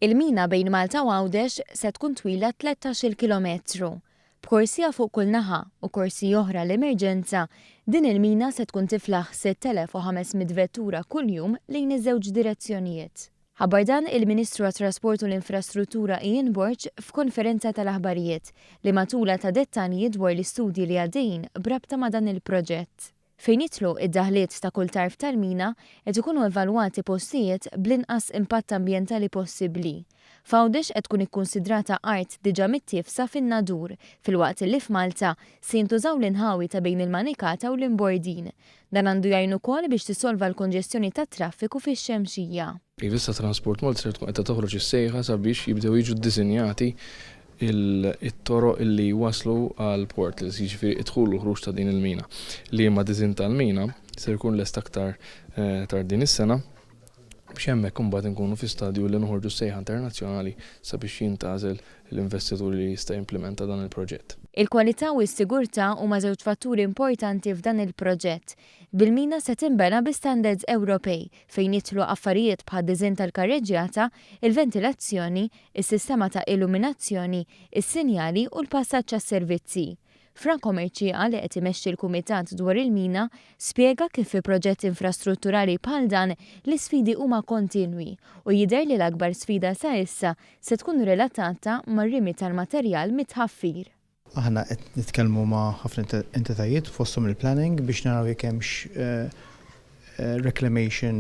Il-mina bejn Malta u Għawdex se tkun twila 13 kilometru. B'korsija fuq kull naħa u korsi oħra l-emerġenza, din il-mina se tkun tiflaħ 6500 vettura kuljum lejn iż-żewġ direzzjonijiet. Ħabbar dan il-Ministru għat-Trasport u l-Infrastruttura Ian Borch f'konferenza tal-aħbarijiet li matula ta' dettalji dwar l-istudji li għaddejjin brabta ma' dan il-proġett. Fejn jitlu id-daħliet ta' kull tarf tal-mina qed ikunu evalwati postijiet bl-inqas impatt ambjentali possibbli. F'Għawdex qed tkun ikkunsidrata art diġà mittiefsa fin-nadur filwaqt li f'Malta se jintużaw l-inħawi ta' bejn il-Manikata u l-Imbordin. Dan għandu jgħin ukoll biex tisolva l-konġestjoni tat-traffiku fix-Xemxija. Rivista Transport Malta se tkun qed toħroġ is-sejħa sabiex jibdew jiġu ddisinjati it-toroq illi waslu għal port li jiġifieri idħul u ħruġ ta' din il-mina. Li ma' diżin tal-mina se jkun lest aktar tar din is-sena biex hemmhekk imbagħad inkunu fi stadju li noħorġu sejħa internazzjonali sabiex jintgħażel l-investitur li jista' jimplementa dan il-proġett. Il-kwalità u s-sigurtà huma żewġ fatturi importanti f'dan il-proġett. Bil-mina se tinbena bi standards Ewropej fejn jidħlu affarijiet bħal diżinn tal-karreġġjata, il-ventilazzjoni, is-sistema ta' illuminazzjoni, is-sinjali u l-passaġġ għas-servizzi. Franco Merċija li qed imexxi l-Kumitat dwar il-mina spjega kif fi proġett infrastrutturali bħal dan l-isfidi huma kontinwi u jidher li l-akbar sfida sa issa se tkun relatata mar-rimi tal-materjal mitħaffir. Aħna qed nitkellmu ma' ħafna entitajiet fosthom il-planning biex naraw jekk hemmx reclamation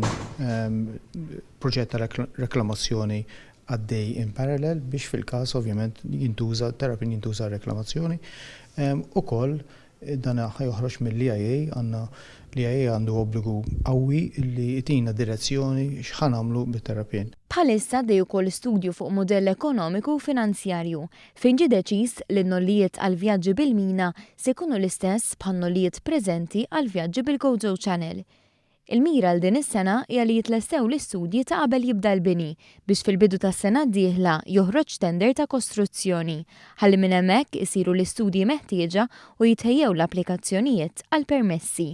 proġett ta' reklamazzjoni għaddej in parallel biex fil-każ ovvjament terapin jintuża reklamazzjoni. Ukoll dan ħajoħroġ mill-IAA l-IAA għandu obbligu qawwi li jtina direzzjoni x'ħan nagħmlu bit-terapin. Bħalissa dej ukoll studju fuq modell ekonomiku u finanzjarju fejn ġie deċiż li n-nollijiet għal vjaġġi bil-mina se jkunu l-istess bħan-nollijiet preżenti għal vjaġġi bil-GoGo Channel. Il-mira għal din is-sena hija li jitlestew l-istudji ta' qabel jibda l-bini biex fil-bidu tas-sena d-dieħla joħroġ tender ta' kostruzzjoni ħalli minn hemmhekk isiru l-istudji meħtieġa u jitħejjew l-applikazzjonijiet għall permessi.